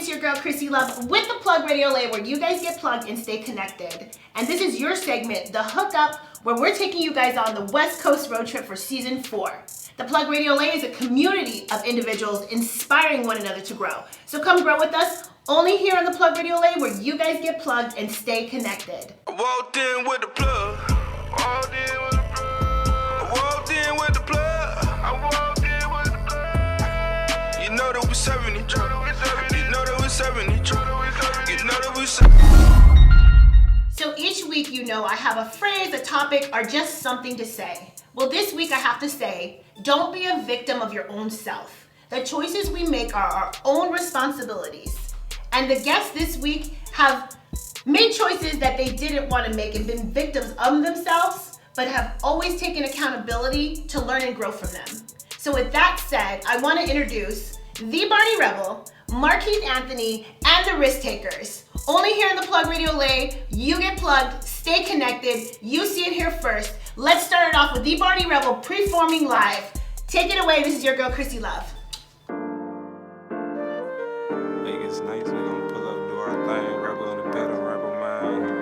it's your girl Chrissy Love with the Plug Radio Lay, where you guys get plugged and stay connected. And this is your segment, The Hookup, where we're taking you guys on the West Coast road trip for season 4. The Plug Radio Lay is a community of individuals inspiring one another to grow. So come grow with us, only here on the Plug Radio Lay, where you guys get plugged and stay connected. I walked in with the plug. Walked in with the plug. I walked in with the plug. I walked in with the plug. You know that we serving each other. You know that we serving each other. You know that we serving. So each week, you know, I have a phrase, a topic, or just something to say. Well, this week I have to say, don't be a victim of your own self. The choices we make are our own responsibilities. And the guests this week have made choices that they didn't want to make and been victims of themselves, but have always taken accountability to learn and grow from them. So with that said, I want to introduce the Barney Rebel, Keith Anthony, and the RiskTakerz. Only here in the Plug Radio Lay, you get plugged, stay connected, you see it here first. Let's start it off with the Barney Rebel preforming live. Take it away, this is your girl Chrissy Love. Vegas nights, we gon' pull up, do our thing, rebel in the better, rebel mind.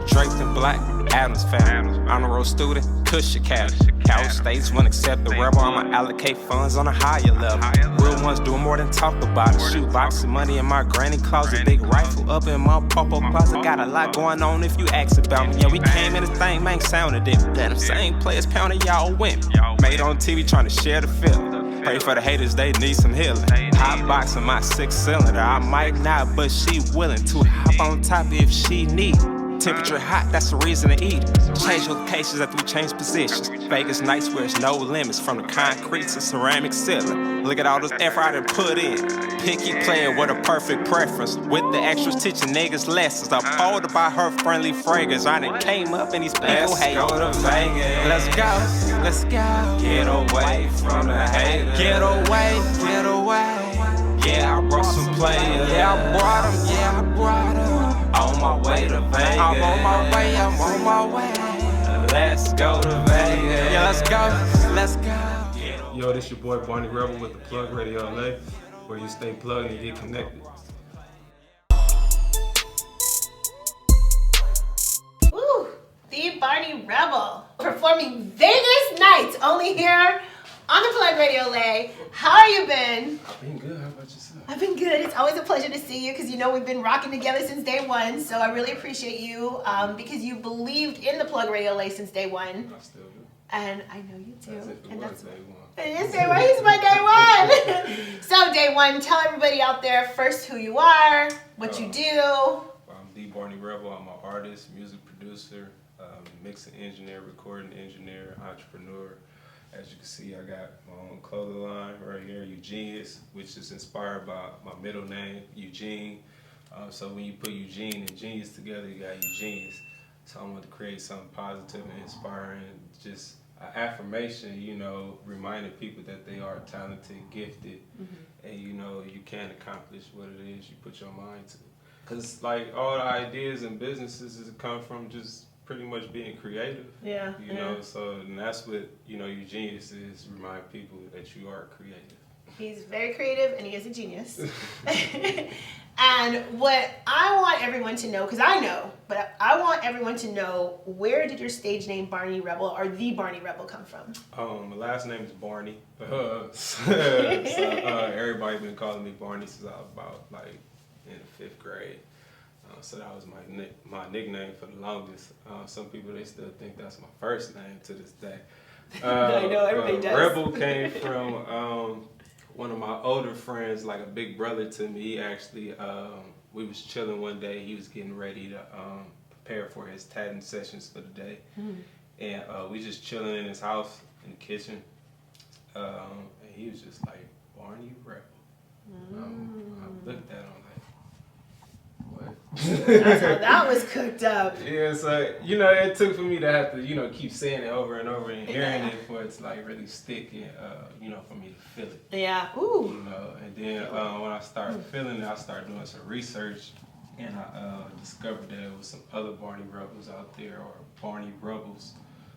Draped in black, Adams family, honor roll student, Kush Academy. Cal States won't accept the rebel, I'ma allocate funds on a higher level. Real ones doing more than talk about it. Shoot boxing money in my granny closet, big rifle up in my pop-up closet. Got a lot going on if you ask about me. Yeah, we came in this thing, man, sounded it. That them same players pounding y'all wimp. Made on TV trying to share the feeling. Pray for the haters, they need some healing. Hot boxing my 6-cylinder, I might not, but she willing to hop on top if she need. Temperature hot, that's the reason to eat. Change locations after we change positions. Vegas nights where there's no limits, from the concrete to ceramic ceiling. Look at all this effort I done put in. Picky player with a perfect preference. With the extras teaching niggas lessons. Upholded by her friendly fragrance. I done came up in these people hate. Let's go to Vegas. Let's go, let's go. Get away from the haters. Get away, get away. Yeah, I brought some players. Yeah, I brought them. Yeah, I brought them. On my way to Vegas. I'm on my way, I'm on my way. Let's go to Vegas. Yeah, let's go, let's go. Yo, this your boy Barney Rebel with the Plug Radio LA, where you stay plugged and get connected. Woo, the Barney Rebel, performing Vegas nights, only here on the Plug Radio Lay. How you been? I've been good, how about yourself? I've been good. It's always a pleasure to see you because you know we've been rocking together since day one. So I really appreciate you because you believed in the Plug Radio Lay since day one. I still do. And I know you do. That's it, and that's day one. It is day one. He's my day one. So day one, tell everybody out there first who you are, what you do. I'm the Barney Rebel. I'm an artist, music producer, mixing engineer, recording engineer, entrepreneur. As you can see, I got my own clothing line right here, Eugenius, which is inspired by my middle name, Eugene. So when you put Eugene and Genius together, you got Eugenius. So I wanted to create something positive and inspiring, just an affirmation, you know, reminding people that they are talented, gifted, and you know, you can accomplish what it is you put your mind to. Because like all the ideas and businesses come from just pretty much being creative. Yeah. You know, so and that's what, you know, Eugenius is, remind people that you are creative. He's very creative and he is a genius. And what I want everyone to know, because I know, but I want everyone to know, where did your stage name Barney Rebel or the Barney Rebel come from? My last name is Barney. So everybody been calling me Barney since I was about like in the 5th grade. So that was my nickname for the longest. Some people, they still think that's my first name to this day. I know, everybody does. Rebel came from one of my older friends, like a big brother to me. He actually, we was chilling one day. He was getting ready to prepare for his tatting sessions for the day. And we just chilling in his house, in the kitchen. And he was just like, Barney Rebel. I looked at him like, what? That's how that was cooked up. Yeah, so, you know, it took for me to have to, you know, keep saying it over and over and hearing it for it to like really stick and, you know, for me to feel it. Yeah, ooh. You know, and then when I started feeling it, I started doing some research and I discovered that there was some other Barney Rebels out there, or Barney Rebels.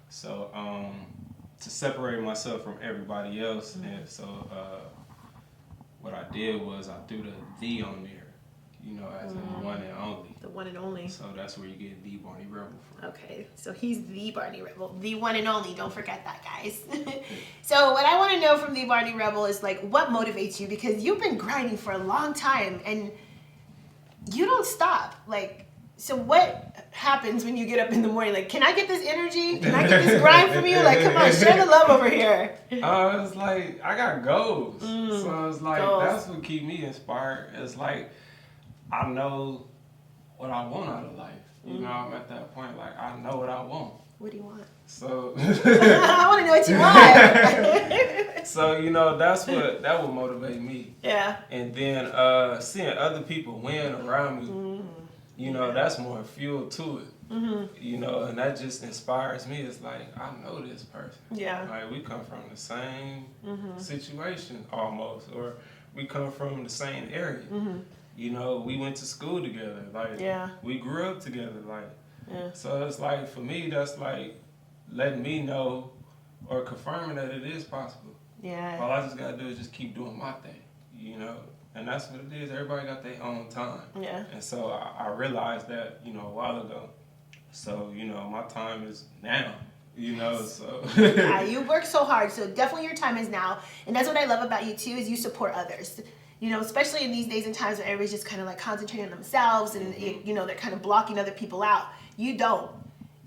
So to separate myself from everybody else, and so what I did was I threw the on there, you know, as in one and only. The one and only. So that's where you get the Barney Rebel from. Okay, so he's the Barney Rebel, the one and only. Don't forget that, guys. So what I want to know from the Barney Rebel is like, what motivates you? Because you've been grinding for a long time and you don't stop. Like, so what happens when you get up in the morning? Like, can I get this energy? Can I get this grind from you? Like, come on, share the love over here. It's like, I got goals. So it's like, goals. that's what keep me inspired. It's like, I know what I want out of life. You know, I'm at that point, like, I know what I want. What do you want? So I want to know what you want. so, you know, that would motivate me. Yeah. And then seeing other people win around me, you know, that's more fuel to it. You know, and that just inspires me. It's like, I know this person. Yeah. Like, we come from the same situation almost, or we come from the same area. You know, we went to school together. Like, we grew up together. Like, so it's like, for me, that's like letting me know or confirming that it is possible. Yeah. All I just gotta do is just keep doing my thing, you know? And that's what it is. Everybody got their own time. Yeah. And so I realized that, you know, a while ago. So, you know, my time is now, you know, so. Yeah, you work so hard, so definitely your time is now. And that's what I love about you too, is you support others. You know, especially in these days and times where everybody's just kind of like concentrating on themselves and, you know, they're kind of blocking other people out. You don't.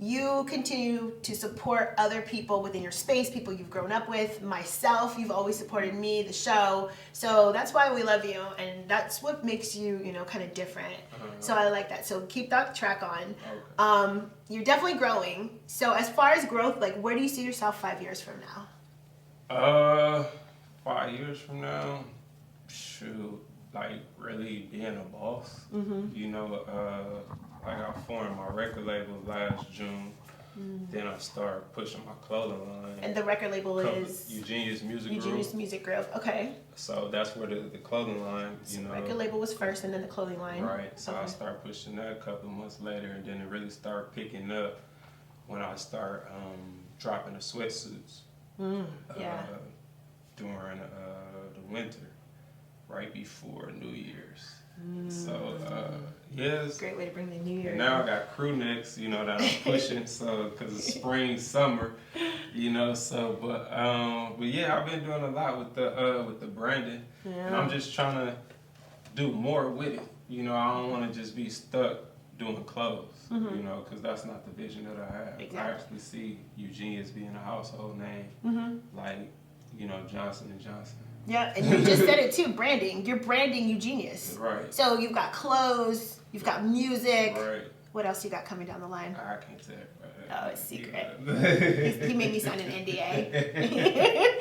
You continue to support other people within your space, people you've grown up with, myself. You've always supported me, the show. So that's why we love you, and that's what makes you, you know, kind of different. So I like that. So keep that track on. Okay. You're definitely growing. So as far as growth, like, where do you see yourself 5 years from now? 5 years from now, shoot, like really being a boss. You know, like I formed my record label last June. Then I started pushing my clothing line. And the record label is Eugenius Music Group. Eugenius Music Group. Okay. So that's where the clothing line, you know. Record label was first, and then the clothing line. Right. So I started pushing that a couple of months later, and then it really started picking up when I started dropping the sweatsuits. Yeah. During the winter, right before New Year's. So yes. Great way to bring the New Year. And now I got crew necks, you know, that I'm pushing. So because it's spring, summer, you know. So but yeah, I've been doing a lot with the branding, and I'm just trying to do more with it. You know, I don't want to just be stuck doing clothes, you know, because that's not the vision that I have. Exactly. I actually see Eugenius being a household name, like, you know, Johnson & Johnson. Yeah, and you just said it too, branding. You're branding Eugenius. Right. So you've got clothes, you've got music. Right. What else you got coming down the line? I can't tell you. Oh, it's secret. He made me sign an NDA.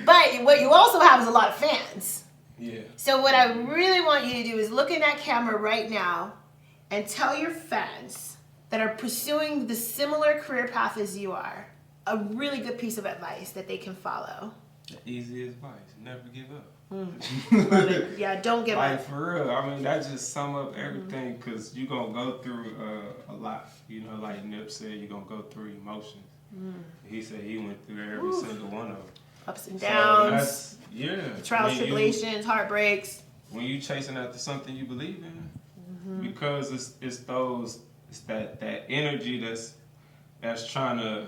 But what you also have is a lot of fans. Yeah. So what I really want you to do is look in that camera right now and tell your fans that are pursuing the similar career path as you are a really good piece of advice that they can follow. The easiest advice: never give up. Love it. Yeah, don't give like, up. for real. I mean, that just sum up everything, because you're going to go through a lot. You know, like Nip said, you're going to go through emotions. He said he went through every single one of them. Ups and So downs, trials, When tribulations, heartbreaks. When you chasing after something you believe in, because it's that energy that's trying to,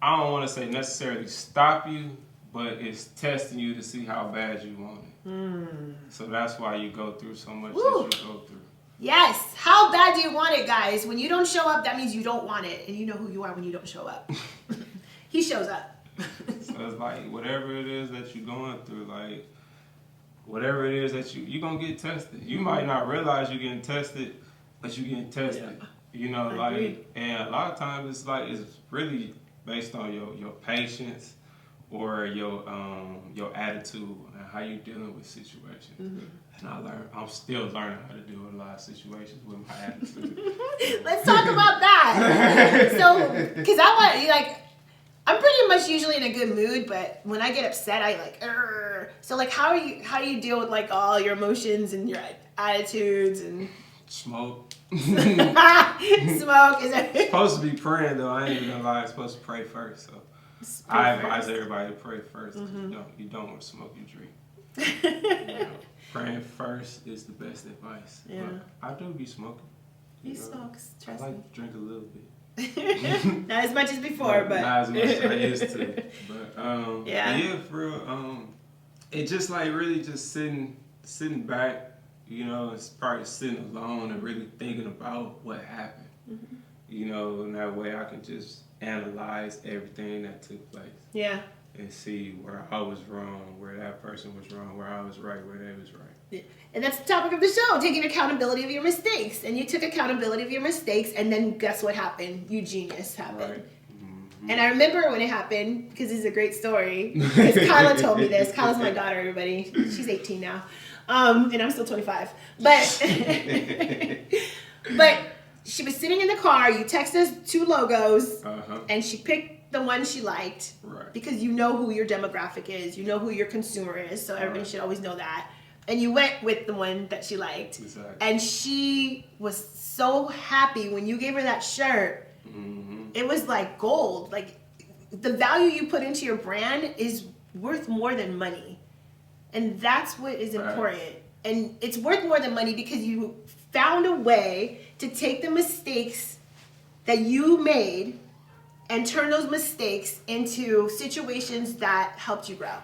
I don't want to say necessarily stop you, but it's testing you to see how bad you want it. So that's why you go through so much that you go through. Yes. How bad do you want it, guys? When you don't show up, that means you don't want it. And you know who you are when you don't show up. He shows up. So it's like, whatever it is that you're going through, like, whatever it is that you're going to get tested. You might not realize you're getting tested, but you're getting tested. Yeah. You know, I agree. And a lot of times it's really based on your patience or your attitude and how you dealing with situations. And I'm still learning how to deal with a lot of situations with my attitude. Let's talk about that. So, because I'm pretty much usually in a good mood, but when I get upset, I like, so like, how do you deal with like all your emotions and your attitudes and smoke? Smoke is supposed to be praying though. I ain't even gonna lie. I'm supposed to pray first. So I advise everybody to pray first. You don't want to smoke, you drink. Praying first is the best advice. Yeah. But I do be smoking. He smokes, I trust like me. to drink a little bit. Not as much as before, but. Not as much as I used to. But yeah, for real, it just like really just sitting back, you know, it's probably sitting alone and really thinking about what happened. Mm-hmm. You know, and that way I can just analyze everything that took place. Yeah. And see where I was wrong, where that person was wrong, where I was right, where they was right. Yeah. And that's the topic of the show, taking accountability of your mistakes. And you took accountability of your mistakes, and then guess what happened? Eugenius happened. Right. Mm-hmm. And I remember when it happened, because it's a great story, because Kyla told me this. Kyla's my daughter, everybody. She's 18 now. And I'm still 25. But, but she was sitting in the car, you texted us 2 logos, and she picked the one she liked, right? Because you know who your demographic is, you know who your consumer is, so everybody should always know that. And you went with the one that she liked, Exactly. And she was so happy when you gave her that shirt. Mm-hmm. It was like gold. Like the value you put into your brand is worth more than money, and that's what is important. And it's worth more than money because you found a way to take the mistakes that you made and turn those mistakes into situations that helped you grow.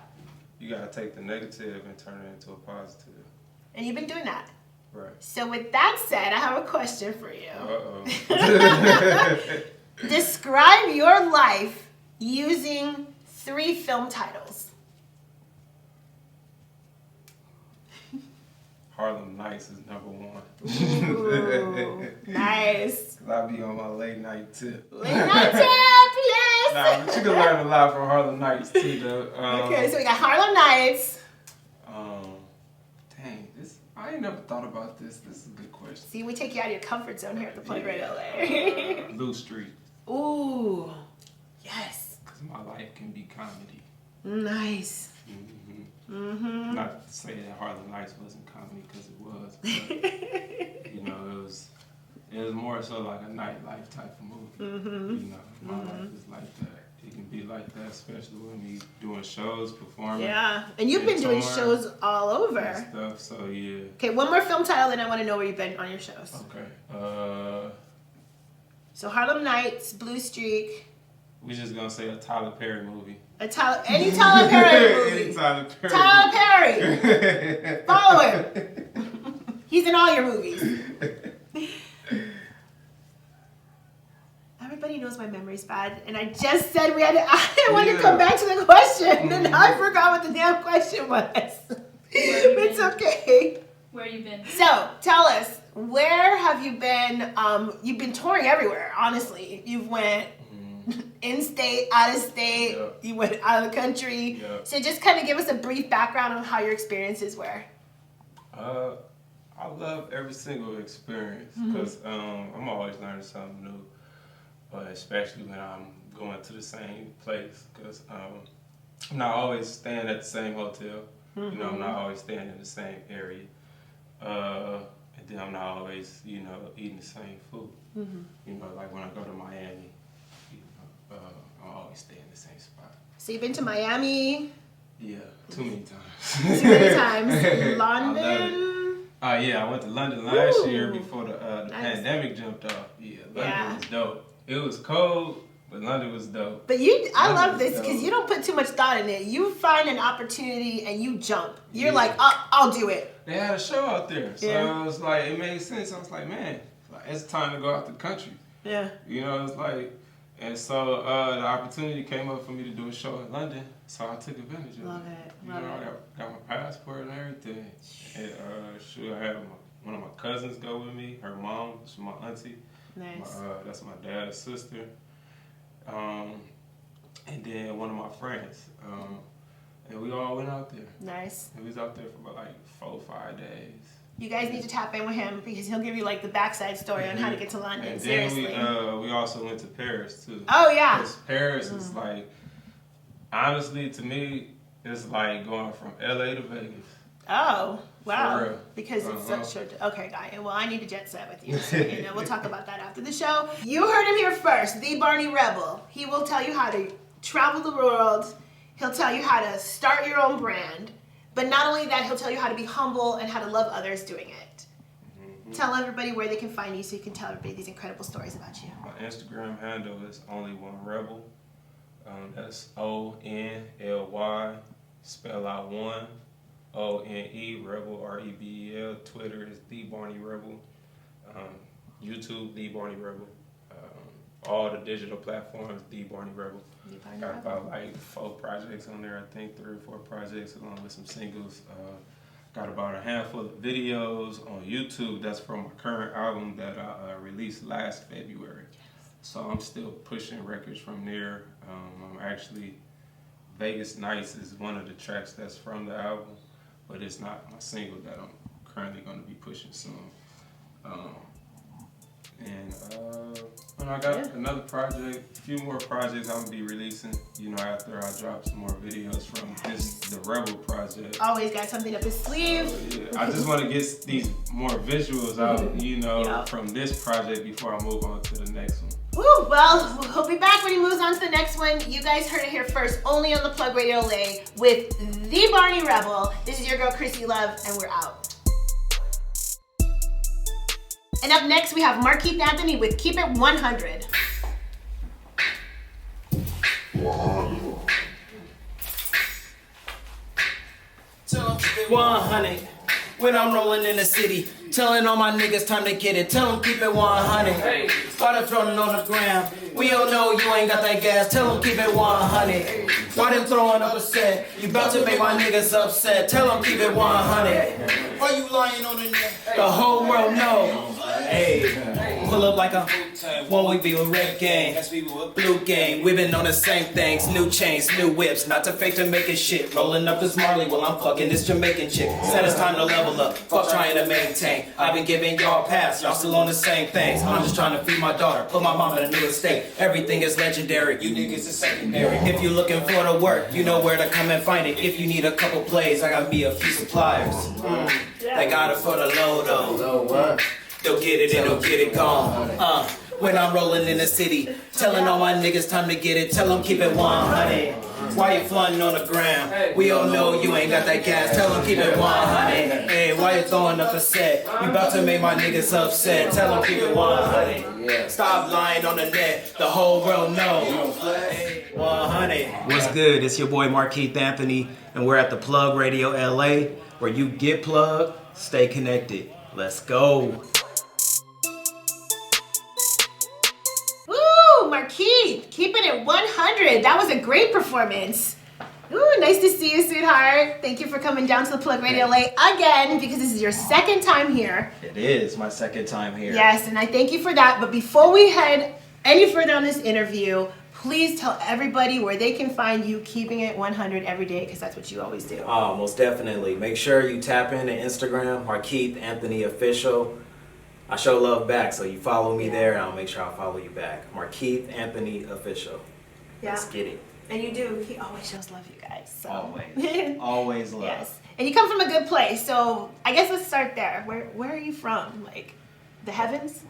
You gotta take the negative and turn it into a positive. And you've been doing that. Right. So with that said, I have a question for you. Uh-oh. Describe your life using 3 film titles. Harlem Nights is #1. Ooh, nice. I'll be on my late night tip. Late night tip, yes. Nah, but you can learn a lot from Harlem Nights too, though. Okay, so we got Harlem Nights. Dang, I ain't never thought about this. This is a good question. See, we take you out of your comfort zone here at the Plug Red LA. Lou Street. Ooh, yes. Because my life can be comedy. Nice. Mm-hmm. Mm-hmm. Not to say that Harlem Nights wasn't comedy, because it was. But, you know, it was more so like a nightlife type of movie. Mm-hmm. You know, my life is like that. It can be like that, especially when we doing shows, performing. Yeah, and you've been doing shows all over. And stuff, so yeah. Okay, one more film title, then I want to know where you've been on your shows. Okay. So Harlem Nights, Blue Streak. We just gonna say a Tyler Perry movie. Any Tyler Perry movie. Any Tyler Perry. Tyler Perry. Follow him. He's in all your movies. Everybody knows my memory's bad, and I just said I wanted to come back to the question, and now I forgot what the damn question was. It's okay. Where you been? So, tell us, where have you been? You've been touring everywhere, honestly. You've went in-state, out-of-state. Yep. You went out of the country. Yep. So just kind of give us a brief background on how your experiences were. I love every single experience because I'm always learning something new, but especially when I'm going to the same place because I'm not always staying at the same hotel. You know, I'm not always staying in the same area. And then I'm not always, you know, eating the same food. You know, like when I go to Miami, you know, I always stay in the same spot. So you've been to Miami. Yeah, too many times. Too many times. London. Yeah, I went to London last Ooh. year before the Nice. pandemic jumped off. Yeah, London Yeah. was dope. It was cold, but London was dope. But I London love was this dope. because you don't put too much thought in it. You find an opportunity and you jump. You're Yeah. like, I'll do it. They had a show out there, so Yeah. it was like it made sense. I was like, man, it's time to go out the country. Yeah. You know, it's like, and so the opportunity came up for me to do a show in London, so I took advantage of Love it. it. You Love know, it. I got my passport and everything. And I had one of my cousins go with me. Her mom, she's my auntie. Nice. That's my dad's sister. And then one of my friends. And we all went out there. Nice. And we was out there for about like 4 or 5 days. You guys need to tap in with him because he'll give you like the backside story on how to get to London. And Seriously. then we also went to Paris too. Oh yeah. 'Cause Paris is like, honestly, to me, it's like going from LA to Vegas. Oh wow. For real. Because it's such a okay, guy. Well, I need to jet set with you. So, you know, we'll talk about that after the show. You heard him here first. The Barney Rebel. He will tell you how to travel the world. He'll tell you how to start your own brand. But not only that, he'll tell you how to be humble and how to love others doing it. Tell everybody where they can find you so you can tell everybody these incredible stories about you. My Instagram handle is only1rebel. That's ONLY, spell out one, ONE, Rebel, REBEL. Twitter is The Barney Rebel. YouTube, The Barney Rebel. All the digital platforms, The Barney Rebel. Got about like 4 projects on there, I think 3 or 4 projects along with some singles. Got about a handful of videos on YouTube that's from my current album that I released last February. So I'm still pushing records from there. I'm actually, Vegas Nights is one of the tracks that's from the album, but it's not my single that I'm currently going to be pushing soon. And I got another project, a few more projects I'm gonna be releasing, after I drop some more videos from the Rebel project. Always got something up his sleeve. Yeah. I just want to get these more visuals out, from this project before I move on to the next one. Woo, well, he'll be back when he moves on to the next one. You guys heard it here first, only on the Plug Radio LA with The Barney Rebel. This is your girl, Chrissy Love, and we're out. And up next, we have Keith Anthony with Keep It 100. 100. When I'm rolling in the city, telling all my niggas time to get it. Tell them keep it 100. Why they throwing on the ground? We all know you ain't got that gas. Tell them keep it 100. Why them throwing up a set? You about to make my niggas upset. Tell them keep it 100. Why you lying on the net? The whole world know. Hey, pull up like a one we be with red gang, blue gang. We been on the same things, new chains, new whips. Not to fake to making shit. Rolling up this Marley while I'm fucking this Jamaican chick. Said it's time to level up. Fuck trying to maintain. I've been giving y'all a pass. Y'all still on the same things. I'm just trying to feed my daughter, put my mom in a new estate. Everything is legendary. You niggas is secondary. If you looking for the work, you know where to come and find it. If you need a couple plays, I got me a few suppliers. They got it for the low though. They'll get it and they'll get it gone. When I'm rolling in the city, telling all my niggas time to get it. Tell them keep it 100. Why you flooding on the ground? We all know you ain't got that gas. Tell them keep it 100. Hey, why you throwing up a set? You about to make my niggas upset. Tell them keep it 100. Stop lying on the net. The whole world know. 100. What's good? It's your boy Keith Anthony, and we're at the Plug Radio LA, where you get plugged, stay connected. Let's go. Keith, keeping it 100. That was a great performance. Ooh, nice to see you, sweetheart. Thank you for coming down to the Plug Radio LA again, because this is your second time here. It is my second time here. Yes, and I thank you for that. But before we head any further on this interview, please tell everybody where they can find you keeping it 100 every day, because that's what you always do. Oh, most definitely. Make sure you tap into Instagram, Keith Anthony Official. I show love back, so you follow me there, and I'll make sure I follow you back. Keith Anthony Official. Yeah. Let's get it. And you do. He always shows love, you guys. So. Always. Always love. Yes. And you come from a good place, so I guess let's start there. Where are you from? Like, the heavens?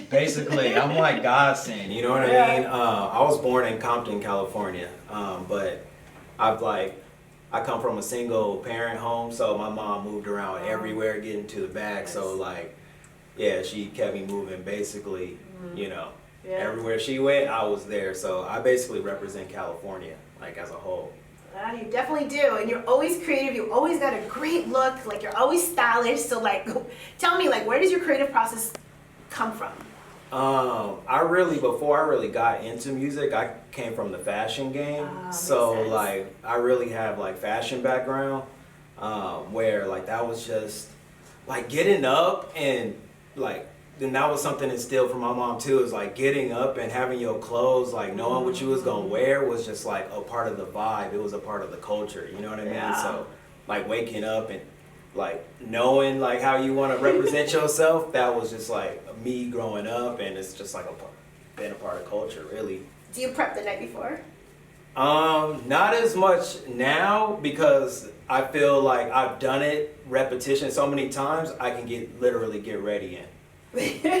Basically, I'm like God sent, you know what I mean? I was born in Compton, California, but I come from a single parent home, so my mom moved around everywhere getting to the bag, nice. So she kept me moving basically, everywhere she went, I was there. So I basically represent California, as a whole. You definitely do. And you're always creative. You always got a great look. You're always stylish. So tell me, where does your creative process come from? Before I really got into music, I came from the fashion game. So I really have fashion background, where that was just getting up and then that was something instilled from my mom too, is getting up and having your clothes, knowing what you was gonna wear was just a part of the vibe. It was a part of the culture, you know what I mean? Yeah. So waking up and knowing how you want to represent yourself, that was just me growing up, and it's just been a part of culture, really. Do you prep the night before? Not as much now, because I feel I've done it repetition so many times, I can literally get ready in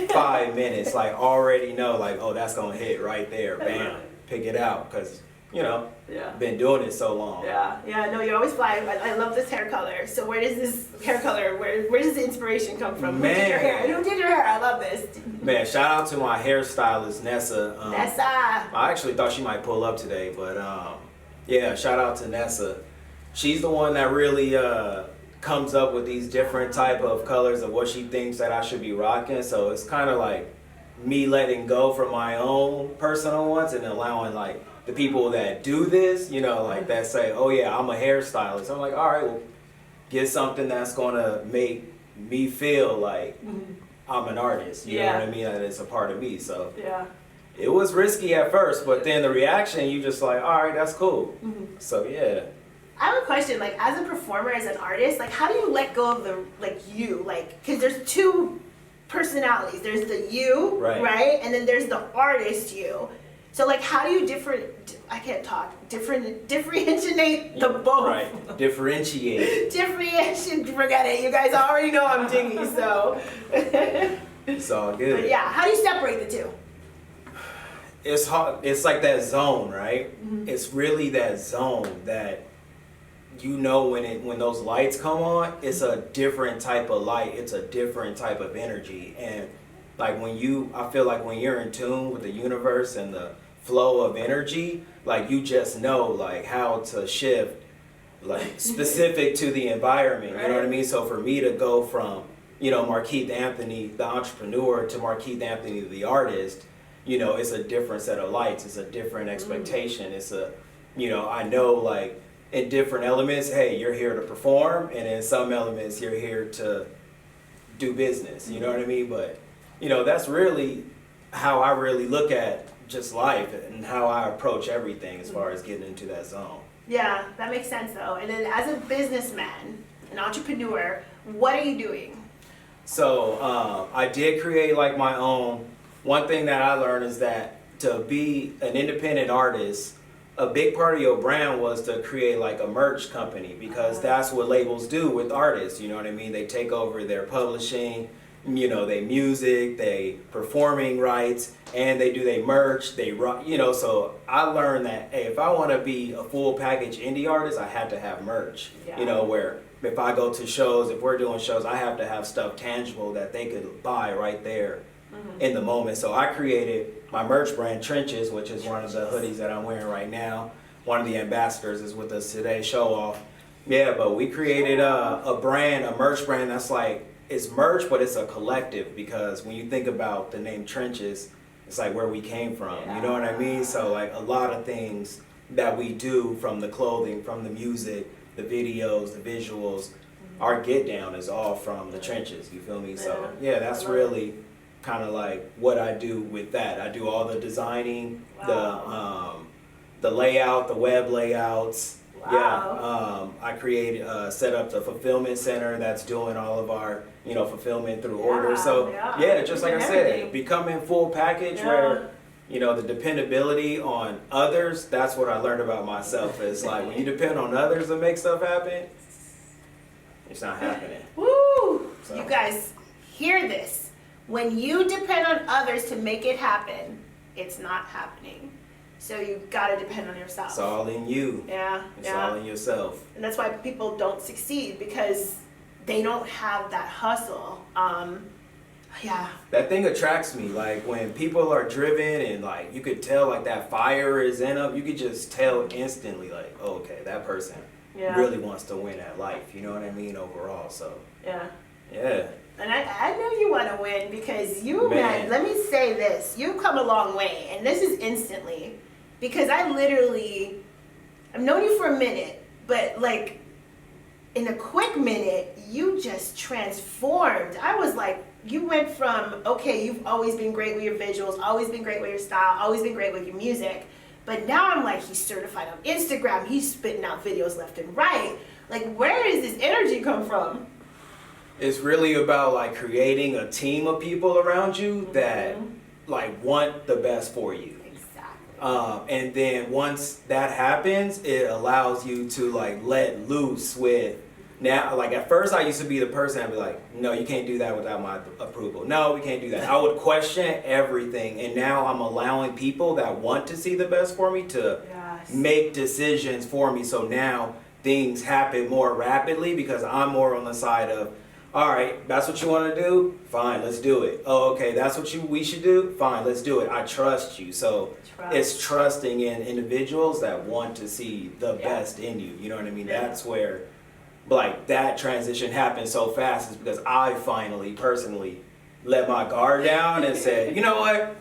5 minutes, already know, oh, that's gonna hit right there, bam, pick it out, because you know, Yeah. been doing it so long. Yeah, no, you're always fly. I love this hair color. So where does this hair color, where does the inspiration come from? Who did your hair? Who did your hair? I love this. Man, shout out to my hairstylist, Nessa. Nessa. I actually thought she might pull up today, but yeah, shout out to Nessa. She's the one that really comes up with these different type of colors of what she thinks that I should be rocking. So it's kind of like me letting go from my own personal ones and allowing like the people that do this, you know, like that say, oh yeah, I'm a hairstylist. I'm like, all right, well, get something that's gonna make me feel like I'm an artist. You know what I mean? That it's a part of me. So it was risky at first, but then the reaction, you just like, all right, that's cool. So yeah. I have a question, like as a performer, as an artist, like how do you let go of the, like you, like, cause there's two personalities. There's the you, right? And then there's the artist you. So like how do you differentiate the both? Right, differentiate. Forget it, you guys already know I'm dingy, so. It's all good. But yeah, how do you separate the two? It's hard. It's like that zone, right? It's really that zone that you know when those lights come on, it's a different type of light. It's a different type of energy. And like I feel like when you're in tune with the universe and the flow of energy, like you just know like how to shift, like specific to the environment. You know what I mean? So for me to go from, you know, Keith Anthony the entrepreneur to Keith Anthony the artist, you know, it's a different set of lights. It's a different expectation. It's a, you know, I know like in different elements, hey, you're here to perform, and in some elements, you're here to do business. You know what I mean? But, you know, that's really how I really look at just life and how I approach everything as far as getting into that zone. Yeah, that makes sense though. And then as a businessman, an entrepreneur, what are you doing? So I did create like my own. One thing that I learned is that to be an independent artist, a big part of your brand was to create like a merch company, because that's what labels do with artists. You know what I mean? They take over their publishing, you know, they music, they performing rights, and they do their merch, you know, so I learned that, hey, if I want to be a full package indie artist, I have to have merch, you know, where if I go to shows, if we're doing shows, I have to have stuff tangible that they could buy right there in the moment. So I created my merch brand, Trenches, which is one of the hoodies that I'm wearing right now. One of the ambassadors is with us today, Show Off. Yeah, but we created a brand, a merch brand that's like, it's merch, but it's a collective, because when you think about the name Trenches, it's like where we came from, you know what I mean? So like a lot of things that we do, from the clothing, from the music, the videos, the visuals, our get down is all from the trenches, you feel me? So yeah, that's really kind of like what I do with that. I do all the designing, the layout, the web layouts. Yeah, I created, set up the fulfillment center that's doing all of our, you know, fulfillment through order. So yeah, just like I said, becoming full package where, you know, the dependability on others, that's what I learned about myself. It's like when you depend on others to make stuff happen, it's not happening. Woo! So. You guys hear this. When you depend on others to make it happen, it's not happening. So you gotta depend on yourself. It's all in you. Yeah, It's all in yourself. And that's why people don't succeed, because they don't have that hustle. Yeah. That thing attracts me. Like when people are driven and like you could tell like that fire is in them, you could just tell instantly like, oh, okay, that person really wants to win at life. You know what I mean? Overall. So yeah. And I know you want to win, because you, man, let me say this. You've come a long way, and this is instantly, because I've known you for a minute, but like in a quick minute, you just transformed. I was like, you went from, okay, you've always been great with your visuals, always been great with your style, always been great with your music, but now I'm like, he's certified on Instagram, he's spitting out videos left and right. Like, where does this energy come from? It's really about like creating a team of people around you that like want the best for you. Exactly. And then once that happens, it allows you to like let loose with, now, like at first I used to be the person I'd be like, no, you can't do that without my approval. No, we can't do that. I would question everything. And now I'm allowing people that want to see the best for me to make decisions for me. So now things happen more rapidly because I'm more on the side of, all right, that's what you want to do? Fine, let's do it. Oh, okay, that's what we should do? Fine, let's do it. I trust you. So it's trusting in individuals that want to see the best in you. You know what I mean? That's where, like, that transition happened so fast is because I finally, personally, let my guard down and said, you know what?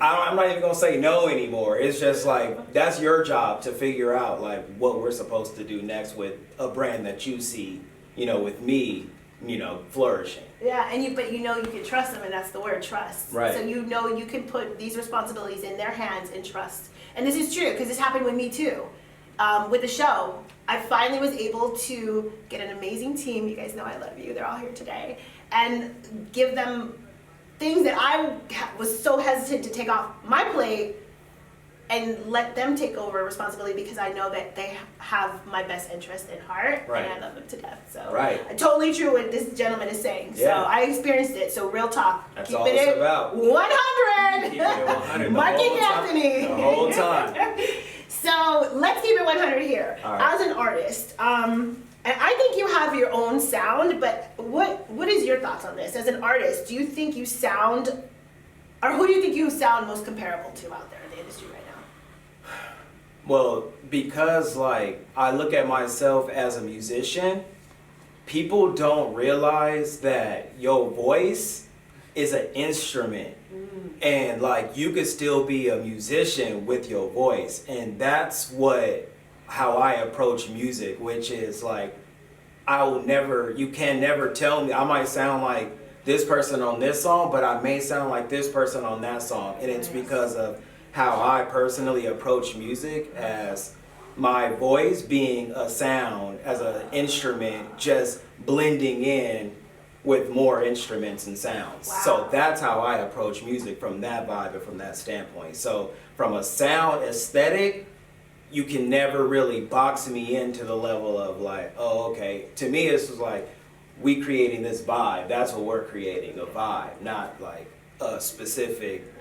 I'm not even gonna say no anymore. It's just like, that's your job to figure out like what we're supposed to do next with a brand that you see, you know, with me, you know, flourishing. Yeah, and but you know you can trust them, and that's the word, trust. Right. So you know you can put these responsibilities in their hands and trust. And this is true because this happened with me too. With the show, I finally was able to get an amazing team. You guys know I love you. They're all here today, and give them things that I was so hesitant to take off my plate and let them take over responsibility because I know that they have my best interest in heart and I love them to death. So totally true what this gentleman is saying. So I experienced it. So real talk. That's Keep all it it's about. 100. Keep it 100 Mark Keith Anthony. The whole time. So let's keep it 100 here. As an artist, and I think you have your own sound, but what is your thoughts on this? As an artist, do you think you sound, or who do you think you sound most comparable to out there in the industry right now? Well, because like I look at myself as a musician, people don't realize that your voice is an instrument. And like you could still be a musician with your voice. And that's how I approach music, which is like, you can never tell me, I might sound like this person on this song, but I may sound like this person on that song. And it's because of how I personally approach music, as my voice being a sound, as an instrument, just blending in with more instruments and sounds. So that's how I approach music from that vibe and from that standpoint. So from a sound aesthetic, you can never really box me into the level of like, oh, okay. To me, this was like, we creating this vibe. That's what we're creating, a vibe, not like a specific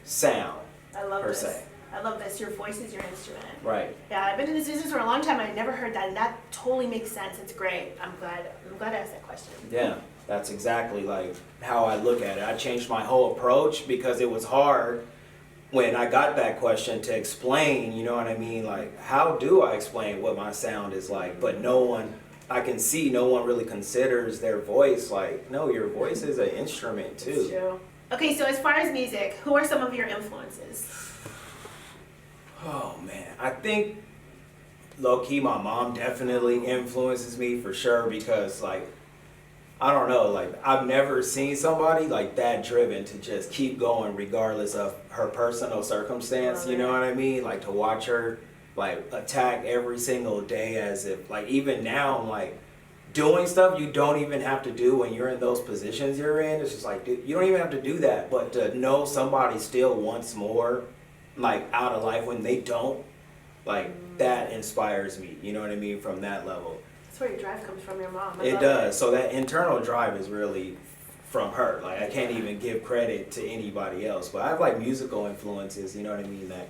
sound. I love per this. se. I love this. Your voice is your instrument. Right. Yeah, I've been in this business for a long time. I never heard that, and that totally makes sense. It's great. I'm glad I asked that question. Yeah, that's exactly like how I look at it. I changed my whole approach because it was hard when I got that question to explain, you know what I mean? Like, how do I explain what my sound is like? But I can see no one really considers their voice like, no, your voice is an instrument too. That's true. Okay, so as far as music, who are some of your influences? Oh man, I think low-key my mom definitely influences me for sure because like, I don't know, like I've never seen somebody like that driven to just keep going regardless of her personal circumstance, you know what I mean? Like to watch her like attack every single day as if like even now I'm like doing stuff you don't even have to do when you're in those positions you're in. It's just like, dude, you don't even have to do that, but to know somebody still wants more like out of life when they don't, like that inspires me, you know what I mean, from that level. That's where your drive comes from, your mom. It does. So that internal drive is really from her. Like I can't even give credit to anybody else. But I have like musical influences, you know what I mean, that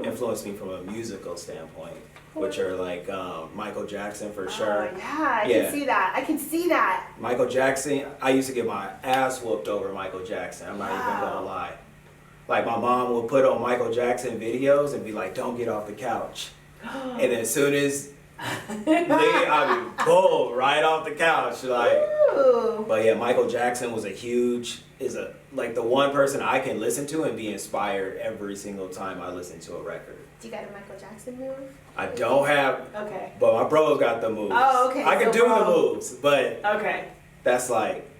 influence me from a musical standpoint, which are like Michael Jackson for sure. Yeah, I can see that. I can see that. Michael Jackson, I used to get my ass whooped over Michael Jackson. I'm not even gonna lie. Like my mom would put on Michael Jackson videos and be like, don't get off the couch. And then as soon as I mean, boom, right off the couch, like. Ooh. But yeah, Michael Jackson was like the one person I can listen to and be inspired every single time I listen to a record. Do you got a Michael Jackson move? I don't have. Okay. But my bro's got the moves. Oh, okay. I can do the moves, but that's like.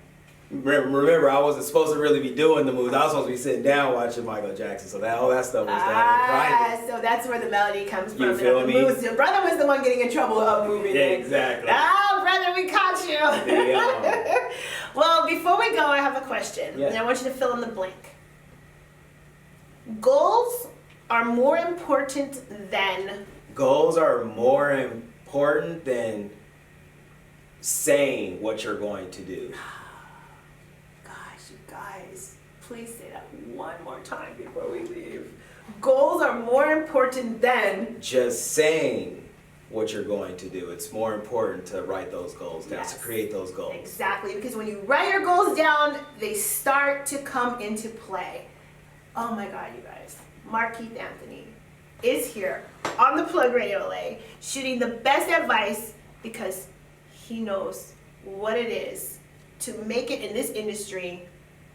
Remember, I wasn't supposed to really be doing the moves. I was supposed to be sitting down watching Michael Jackson. So that stuff was done in private. So that's where the melody comes from. You feel me? Moves. Your brother was the one getting in trouble of moving. Yeah, exactly. Oh, brother, we caught you. Well, before we go, I have a question. Yeah. And I want you to fill in the blank. Goals are more important than... Goals are more important than saying what you're going to do. Gosh, you guys, please say that one more time before we leave. goals are more important than just saying what you're going to do. It's more important to write those goals down, to create those goals. Exactly, because when you write your goals down, they start to come into play. Oh my God, you guys. Keith Anthony is here on the Plug Radio LA, shooting the best advice because he knows what it is to make it in this industry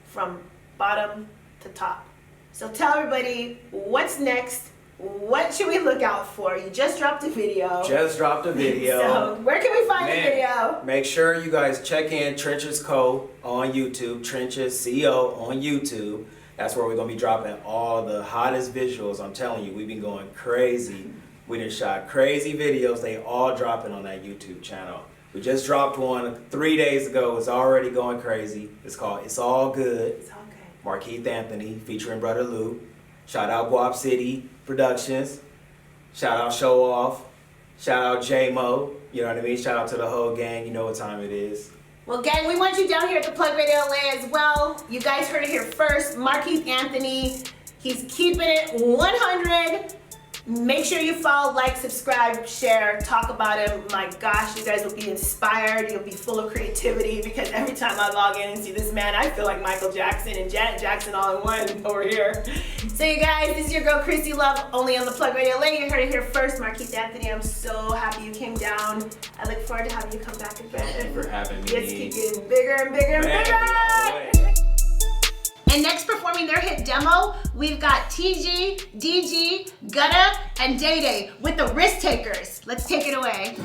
from bottom to top. So tell everybody what's next. What should we look out for? You just dropped a video. So where can we find the video? Make sure you guys check in Trenches Co. on YouTube, Trenches CO on YouTube. That's where we're going to be dropping all the hottest visuals. I'm telling you, we've been going crazy. We done shot crazy videos. They all dropping on that YouTube channel. We just dropped one 3 days ago. It's already going crazy. It's called It's All Good. It's all good. Keith Anthony featuring Brother Lou. Shout out Guap City Productions. Shout out Show Off. Shout out J-Mo. You know what I mean? Shout out to the whole gang. You know what time it is. Well, gang, we want you down here at the Plug Radio LA as well. You guys heard it here first. Keith Anthony, he's keeping it 100. Make sure you follow, like, subscribe, share, talk about him. My gosh, you guys will be inspired. You'll be full of creativity because every time I log in and see this man, I feel like Michael Jackson and Janet Jackson all in one over here. So you guys, this is your girl Chrissy Love, only on the Plug Radio LA. You heard it here first. Keith Anthony, I'm so happy you came down. I look forward to having you come back again. Thank you for having me. Just keep getting bigger and bigger and bigger. And next performing their hit demo, we've got TG, DG, Gutta, and Day Day with the RiskTakerz. Let's take it away.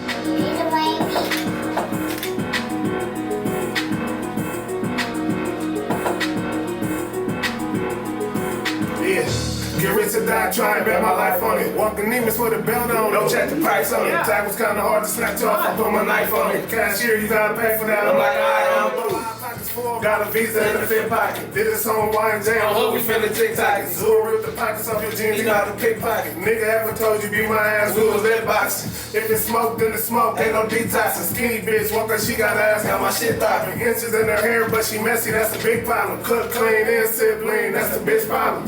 Get rich or die trying, bet my life on it. Walking demons with a belt on, don't check the price on it. Tag was kinda hard to snatch off, I put my knife on it. Cashier, you gotta pay for that, I'm like, alright, got a visa in the fit pocket. Did this on wine jam, hope we finna TikTok. Zoo rip the pockets off your jeans, you know how to pickpocket. Nigga ever told you beat my ass, we was lit boxing. If it's smoke, then it's smoke, ain't no detoxing. Skinny bitch, walk her, she got ass, got my shit popping. Inches in her hair, but she messy, that's a big problem. Cook clean and sibling, that's a bitch problem.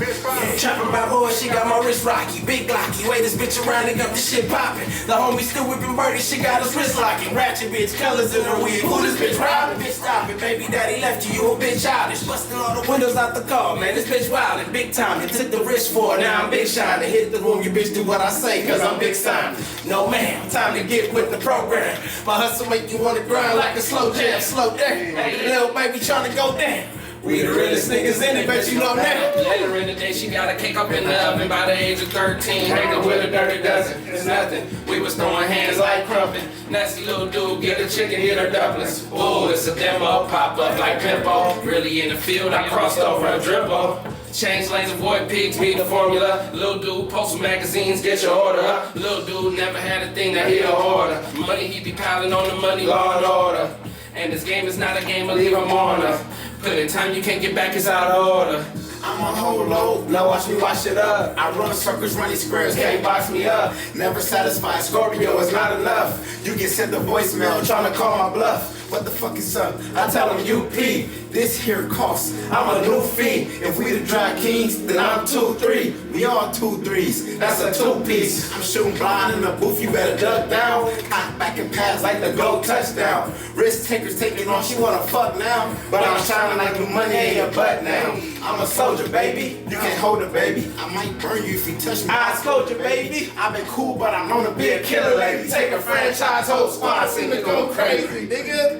Trapping by boy, she got my wrist rocky, big glocky. Wait this bitch around and got this shit popping. The homie still whipping birdie, she got us wrist locking. Ratchet bitch, colors in her wig. Who this bitch robbing? Bitch stop it, baby daddy left you, you a bitch childish. Busting all the windows out the car, man. This bitch wildin', big time. You took the risk for it, now I'm big shine. Hit the room, you bitch do what I say, cause I'm big time. No ma'am, time to get with the program. My hustle make you wanna grind like a slow jam, slow down. Hey, little baby tryna go down. We the realest niggas in it, bet you know now. Later in the day, she got a cake up in the oven. By the age of 13, hanging with a dirty dozen. It's nothing. We was throwing hands like crumping. Nasty little dude, get a chicken, hit her dumplings. Ooh, it's a demo, pop up like pimpo. Really in the field, I crossed over a dribble. Change lanes, avoid pigs, meet the formula. Little dude, post some magazines, get your order up. Little dude never had a thing that he'll order. Money, he be piling on the money, law and order. And this game is not a game, leave him on her. Put in time you can't get back, it's out of order. I'm on hold low, now watch me wash it up. I run circles, running squares, can't box me up. Never satisfied, Scorpio is not enough. You get sent the voicemail, trying to call my bluff. What the fuck is up? I tell them UP, this here costs. I'm a new fee. If we the dry kings, then I'm 2-3. We all 2-3s, that's a 2-piece. I'm shooting blind in the booth, you better duck down. Cock back and pass like the GOAT touchdown. RiskTakerz taking on, she wanna fuck now. But I'm shining like new money in your butt now. I'm a soldier, baby, you can't hold a baby. I might burn you if you touch me. I scold you, baby. I've been cool, but I'm known to be a killer lady. Take a franchise, whole squad, see me go crazy, nigga.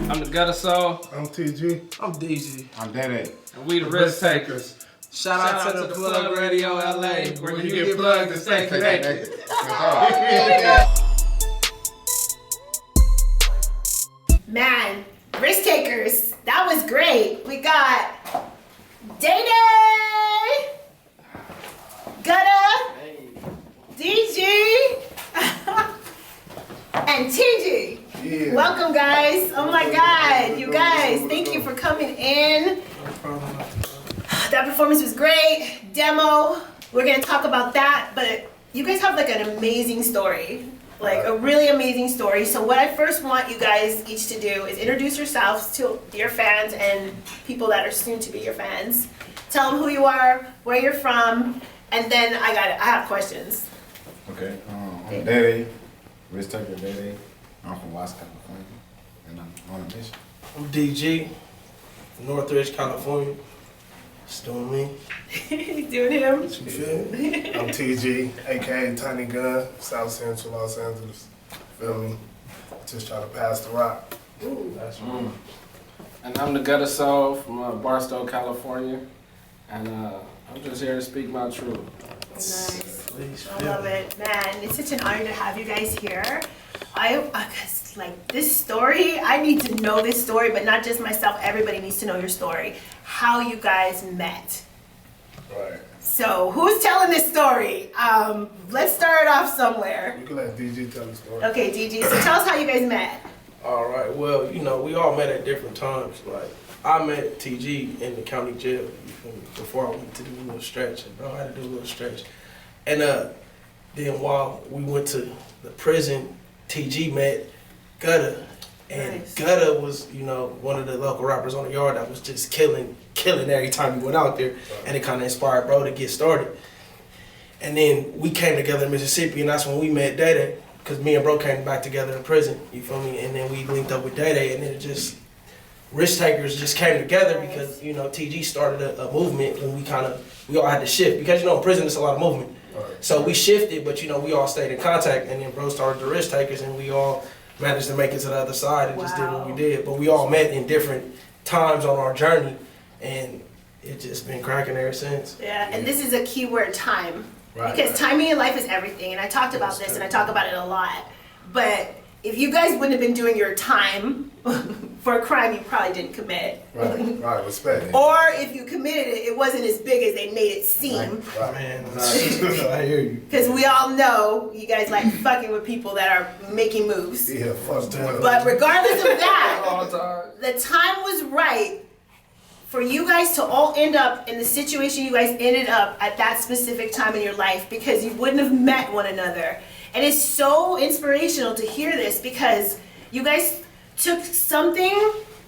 I'm the Gutter Soul. I'm TG. I'm DG. I'm Daddy. And we the RiskTakerz. Shout out to the Plug Radio LA, where you get plugged and stay connected. Man, RiskTakerz, that was great. We got Day Day, Gutta, DG, and TG. Yeah. Welcome, guys. Oh my God, you guys, thank you for coming in. That performance was great. Demo, we're gonna talk about that, but you guys have like an amazing story. Like a really amazing story. So what I first want you guys each to do is introduce yourselves to your fans and people that are soon to be your fans. Tell them who you are, where you're from, and then I have questions. Okay, I'm Daddy, RiskTakerz Daddy. I'm from West California, and I'm on a mission. I'm DG, from Northridge, California. Just doing me. Doing him. What you feel? I'm TG, aka Tiny Gun, South Central Los Angeles. Feel me? Just trying to pass the rock. That's right. And I'm the Gutter Soul from Barstow, California. And I'm just here to speak my truth. Nice. Please I feel love me. it, man. It's such an honor to have you guys here. Cause like this story, I need to know this story, but not just myself. Everybody needs to know your story. How you guys met. Right. So who's telling this story? Let's start off somewhere. You can let DG tell the story. Okay, DG. So tell us how you guys met. All right. Well, you know, we all met at different times. Like, I met TG in the county jail, you feel me, before I went to do a little stretch. And bro, I had to do a little stretch. And then while we went to the prison, TG met Gutter. And Nice. Gutter was, you know, one of the local rappers on the yard that was just killing every time he went out there. And it kind of inspired bro to get started. And then we came together in Mississippi, and that's when we met Day. Because me and bro came back together in prison, you feel me? And then we linked up with Day, and then it just, RiskTakerz just came together because, you know, TG started a movement, and we all had to shift. Because, you know, in prison, there's a lot of movement. So we shifted, but, you know, we all stayed in contact, and then bro started the RiskTakerz, and we all managed to make it to the other side and just did what we did. But we all met in different times on our journey, and it's just been cracking ever since. Yeah, and this is a key word, time. Right. Because timing in life is everything, and I talked about this, and I talk about it a lot. But if you guys wouldn't have been doing your time for a crime you probably didn't commit, Right, respect it. or if you committed it, it wasn't as big as they made it seem. Right. Man, I hear you. Because we all know you guys like fucking with people that are making moves. Yeah, fuck that. But regardless of that, All the time. the time was right for you guys to all end up in the situation you guys ended up at that specific time in your life, because you wouldn't have met one another. And it's so inspirational to hear this, because you guys took something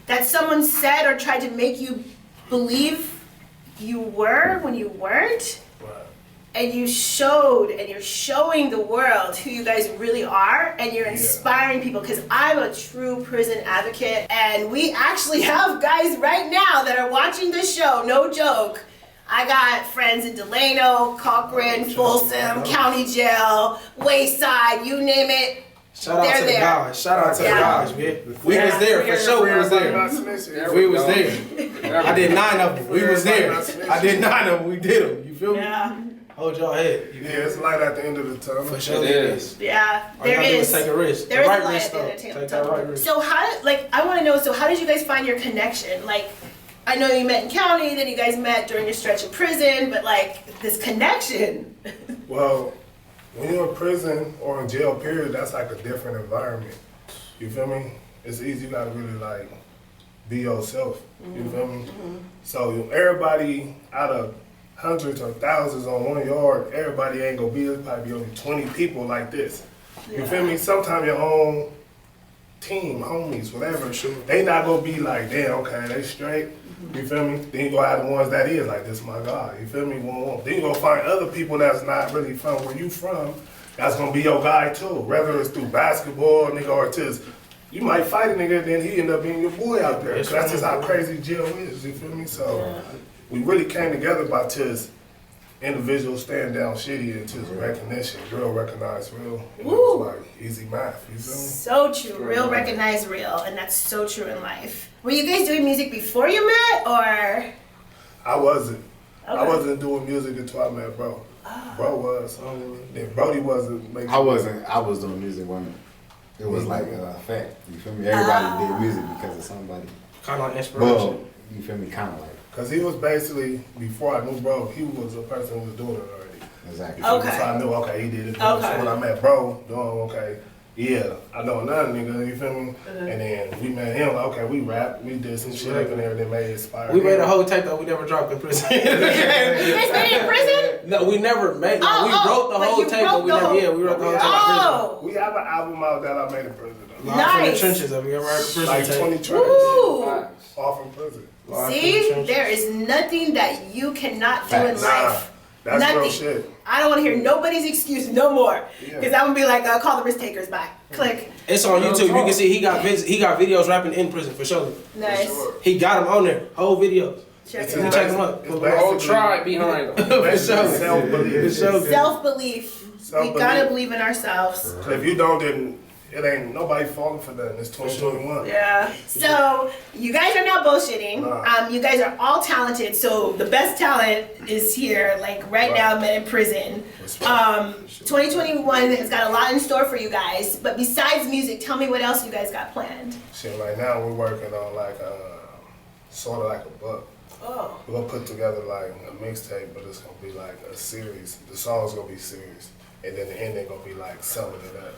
that someone said or tried to make you believe you were when you weren't, Right. and you showed, and you're showing the world who you guys really are, and you're inspiring people. Because I'm a true prison advocate, and we actually have guys right now that are watching this show, no joke. I got friends in Delano, Cochran, Folsom, County Jail, Wayside, you name it. Shout out They're to the there. guys. Shout out to the guys, man. We was there for sure. We was there. We was there. I did 9 of them. We was there. I did 9 of them. We did them. You feel me? Yeah, Hold y'all head. Yeah, it's light at the end of the tunnel. For sure. It is. yeah, All you there gotta do is. Take a risk. There The is right a light risk, at the though. end of the Take tunnel. that right risk. So I want to know, so how did you guys find your connection? Like, I know you met in county, then you guys met during your stretch in prison, but like, this connection. Well, when you're in prison or in jail, period, that's like a different environment. You feel me? It's easy, you gotta really like be yourself. You feel me? So everybody out of hundreds or thousands on one yard, everybody ain't gonna be, there's probably only 20 people like this. You feel me? Sometimes your own team, homies, whatever, they not gonna be like, damn, okay, they straight. You feel me? Then you gonna have the ones that is like, this my guy. You feel me? Then you gonna find other people that's not really from where you from, that's gonna be your guy too. Whether it's through basketball, nigga, or just, you might fight a nigga, then he end up being your boy out there. 'Cause that's just how crazy jail is, you feel me? So we really came together by just individuals stand down shitty and just recognition, real recognize real. And it Woo. was like easy math, you feel me? So true. Real recognize real, and that's so true in life. Were you guys doing music before you met, or? I wasn't. I Okay. wasn't doing music until I met bro. Bro was. Then Brody wasn't making I was doing music when it was like a fact. You feel me? Everybody did music because of somebody. Kind of like inspiration. Well, you feel me? Kind of like. Cause he was basically, before I knew bro, he was a person who was doing it already. Exactly. Okay. So I knew, okay, he did it. Okay. So when I met bro, doing okay, yeah, I know another nigga, you feel me? And then we met him, like, okay, we rapped, we did some shit up in there that made it inspire We made him. a whole tape that we never dropped in prison. You guys made it in prison? No, we never made. We wrote the whole tape, but we never. Yeah, we wrote the whole tape. Oh. We have an album out that I made in prison. Though. Live from the Nice. trenches. Have you ever heard of prison Like tape? 20 tracks. Woo. All from prison. Live from the See, trenches. there is nothing that you cannot do in Facts. life. That's Nothing. real shit. I don't want to hear nobody's excuse no more. Yeah. Because I'm going to be like, call the risk takers back. Click. It's on YouTube. You can see he got videos rapping in prison for sure. Nice. Sure. He got them on there, whole videos. Check It's it out. Check him out. It's The whole basically- tribe behind him. For sure. Self-belief. For sure. Self-belief. We Self-belief. got to believe in ourselves. If you don't, then it ain't nobody falling for that. It's 2021. Yeah. So you guys are not bullshitting. You guys are all talented. So the best talent is here, like right now, men in prison. 2021 has got a lot in store for you guys. But besides music, tell me what else you guys got planned. Shit, right now we're working on like sort of like a book. Oh. We're gonna put together like a mixtape, but it's gonna be like a series. The song's gonna be series, and then the ending gonna be like summing it up,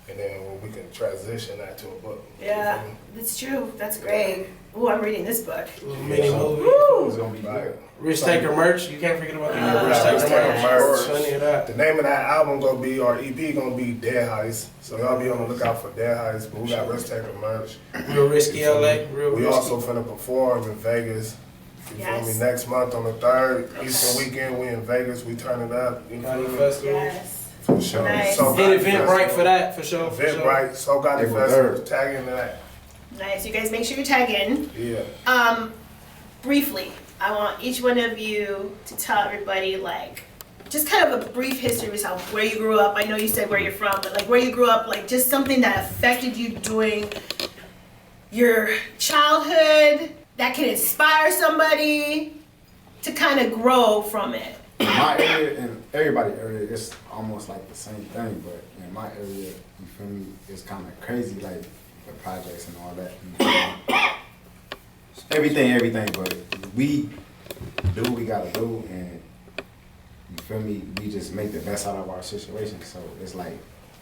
and then we can transition that to a book. Yeah, that's true. That's great. Ooh, I'm reading this book. Mini movie. It's gonna be Like, good. Risk Taker merch. You can't forget about the Risk Risk Taker Taker merch. merch. Plenty of that. the name of that album gonna be, or EP gonna be Dead Heist. So y'all be on the lookout for Dead Heist. But we got RiskTaker merch. Real risky LA. Real We risky. also finna perform in Vegas. You Yes. feel me? Next month on the 3rd, Easter weekend, we in Vegas. We turning up. You feel Gotti me? Festival. Yes. For sure. Nice. So Hit Gotti Eventbrite Festival. for that, for sure. For sure. Eventbrite, So Gotti April Festival. 3rd. Tag into that. Nice. You guys make sure you tag in. Yeah. Briefly, I want each one of you to tell everybody, like, just kind of a brief history of yourself, where you grew up. I know you said where you're from, but like where you grew up, like just something that affected you during your childhood that can inspire somebody to kind of grow from it. In my area and everybody's area, it's almost like the same thing, but in my area, you feel me, it's kind of crazy, like the projects and all that. You feel me? Everything, but we do what we gotta do, and you feel me, we just make the best out of our situation. So it's like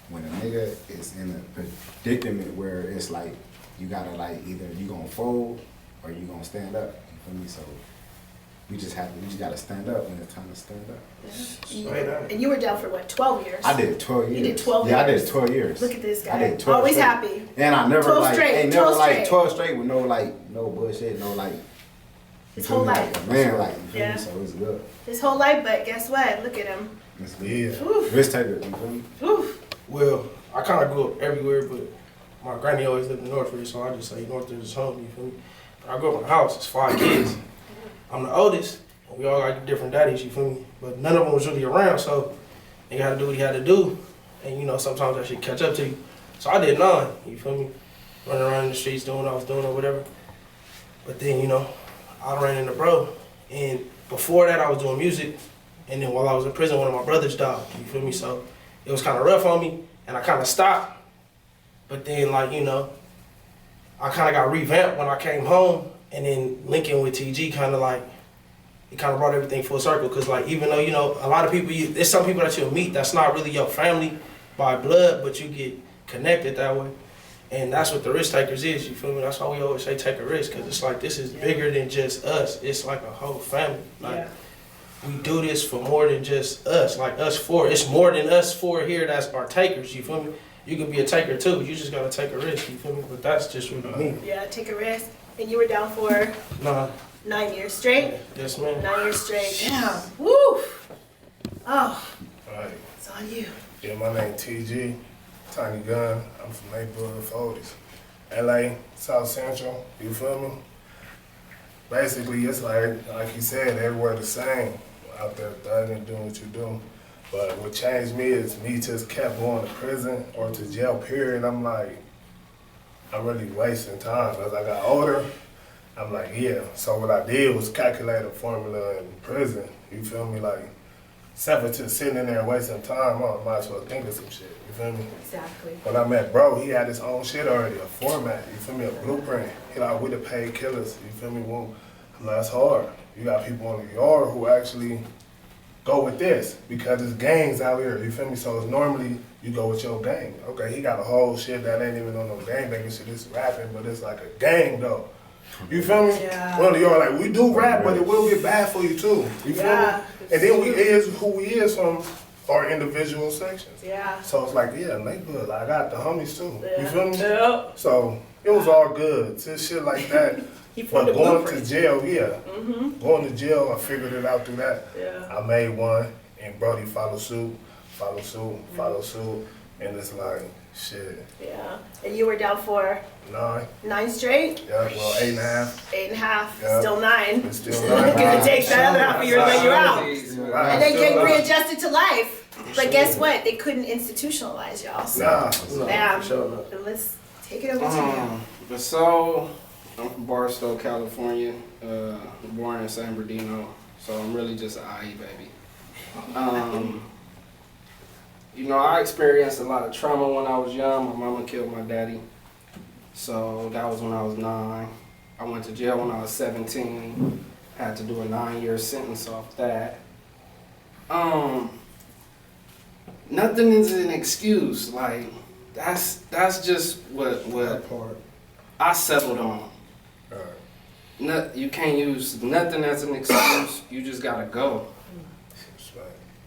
when a nigga is in a predicament where it's like you gotta like either you gonna fold or you gonna stand up. You feel me? So we just gotta stand up when it's time to stand up. Straight up. And you were down for what, 12 years? I did 12 years. You did 12 Yeah, I years. did 12 years. Look at this guy. I did 12 Always straight. happy. And I never 12 like, straight, ain't never 12 like straight. 12 straight with no bullshit, no like. His you feel whole me, life. Like a man, like, you feel Yeah. me? So it's good. His whole life, but guess what? Look at him. It's good. Yeah. Oof. Risk taker, you feel me? Oof. Well, I kind of grew up everywhere, but my granny always lived in Northridge, so I just say Northridge is home, you feel me? I grew up in a house, it's 5 kids. I'm the oldest, and we all got different daddies, you feel me? But none of them was really around, so he had to do what he had to do, and you know, sometimes that shit catch up to you. So I did 9, you feel me? Running around in the streets doing what I was doing or whatever. But then, you know, I ran into bro, and before that I was doing music, and then while I was in prison, one of my brothers died, you feel me? So it was kind of rough on me, and I kind of stopped. But then, like, you know, I kind of got revamped when I came home, and then linking with TG kind of like, it kind of brought everything full circle. Because, like, even though, you know, a lot of people, there's some people that you'll meet that's not really your family by blood, but you get connected that way. And that's what the RiskTakerz is, you feel me? That's why we always say take a risk, because it's like, this is bigger than just us. It's like a whole family. Like, we do this for more than just us, like us four. It's more than us four here that's our takers, you feel me? You can be a taker too, you just gotta take a risk, you feel me? But that's just really me. Yeah, take a risk. And you were down for Nah, 9 years straight? yes ma'am. 9 years straight. Damn. Woo! Oh, Right. it's on you. Yeah, my name TG, Tiny Gun. I'm from neighborhood 40s. LA, South Central, you feel me? Basically, it's like you said, everywhere the same. Out there thugging, doing what you do. But what changed me is me just kept going to prison or to jail, period. I'm like, I'm really wasting time. As I got older, I'm like, yeah. So what I did was calculate a formula in prison. You feel me? Like, except for just sitting in there wasting time, I might as well think of some shit. You feel me? Exactly. When I met bro, he had his own shit already, a format, you feel me, a blueprint. He like, we the paid killers, you feel me? Well, I'm like, that's hard. You got people on the yard who actually go with this because it's gangs out here, you feel me? So it's normally you go with your gang. Okay, he got a whole shit that ain't even on no gang banging shit, it's rapping, but it's like a gang though. You feel me? Yeah. Well, you're like, we do rap, but it will get bad for you too. You feel me? And then we is who we is from our individual sections. Yeah. So it's like, yeah, neighborhood. Like, I got the homies too. Yeah. You feel me? Yeah. So it was all good. To shit like that. But going to jail, going to jail, I figured it out through that. Yeah. I made one, and Brody followed suit, and it's like, shit. Yeah. And you were down for 9 straight? Yeah, well, 8.5. 8.5. Yeah. Still 9. It's still 9. Because it takes that other half of yours when you're out. Right. And then get readjusted to life. But guess what? They couldn't institutionalize y'all. So, bam. And let's take it over to you. So, I'm from Barstow, California. Born in San Bernardino. So I'm really just an IE baby. You know, I experienced a lot of trauma when I was young. My mama killed my daddy. So that was when I was 9. I went to jail when I was 17. Had to do a 9-year sentence off that. Nothing is an excuse. Like, that's just what I settled on. You can't use nothing as an excuse. You just gotta go.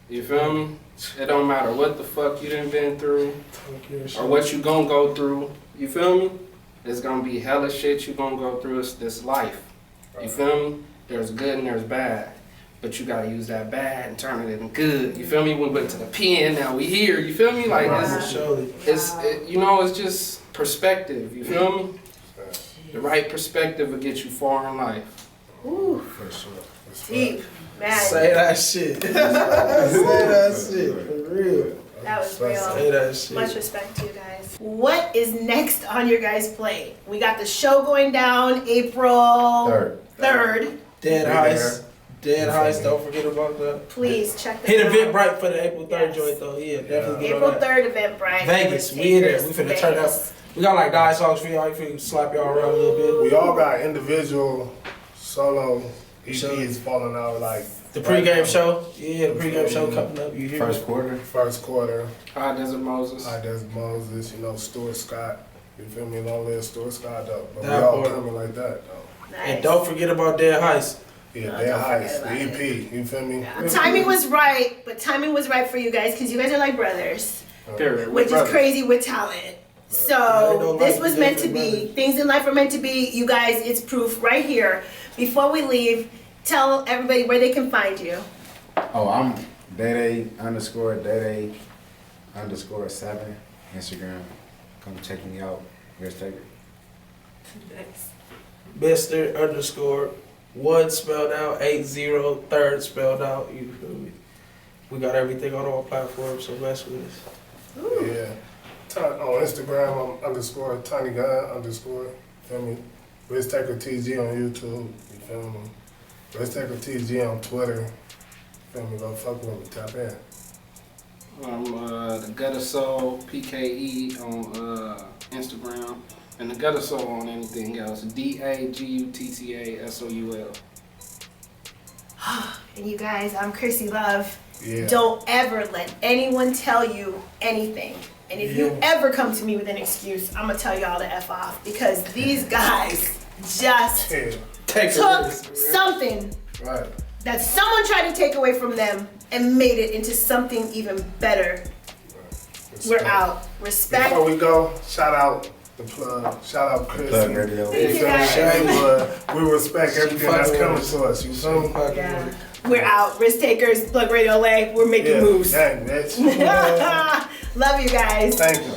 You feel me? It don't matter what the fuck you done been through or what you gonna go through. You feel me? There's gonna be hella shit you gonna go through this life. You feel me? There's good and there's bad. But you gotta use that bad and turn it into good. You feel me? We went to the pen, now we here. You feel me? Like it's you know, it's just perspective. You feel me? The right perspective will get you far in life. Ooh. For sure. Deep. Man. Say that shit. Say that shit. For real. That was real. Say that shit. Much respect to you guys. What is next on your guys' plate? We got the show going down April 3rd. Dead Heist. Dead Heist, don't forget about that. Please check that Hit out. Eventbrite for the April 3rd joint though. Yeah, definitely get April on that. 3rd, Eventbrite. Vegas, we in there. We finna turn up. We got like die songs for y'all. You finna slap y'all around a little bit. We all got individual solo EPs falling out like the pregame show. Yeah, the pregame show coming up. You hear First quarter. High Desert Moses. You know, Stuart Scott. You feel me? Long live Stuart Scott though. But That we all part. coming like that though. Nice. And don't forget about Dead Heist. Yeah, Dead Heist, the EP. You feel me? Timing was right, but timing was right for you guys because you guys are like brothers. Period. Which is crazy with talent. So this was meant to be. Things in life are meant to be. You guys, it's proof right here. Before we leave, tell everybody where they can find you. Oh, I'm Day_Day_7 Instagram. Come check me out. RiskTakerz. Nice. Mr_1 spelled out, 80 3rd spelled out. You feel me? We got everything on all platforms, so mess with us. Ooh. Yeah. On Instagram, I'm _TinyGun_. Feel me? RiskTakerz TG on YouTube. You feel me? RiskTakerz TG on Twitter. Feel me? Go fuck with me. Tap in. The Gutter Soul PKE on Instagram, and the Gutter Soul on anything else. DAGUTTASOUL. And you guys, I'm Chrissy Love. Yeah. Don't ever let anyone tell you anything. And if you ever come to me with an excuse, I'm gonna tell y'all to F off because these guys just took something that someone tried to take away from them and made it into something even better. We're out. Respect. Before we go, shout out the plug. Shout out Chris. Plug Radio. Thank you guys. We respect everything that's coming to us. You feel me? Yeah. We're out. RiskTakerz, Plug Radio LA. We're making moves. Dang, bitch. Love you guys. Thank you.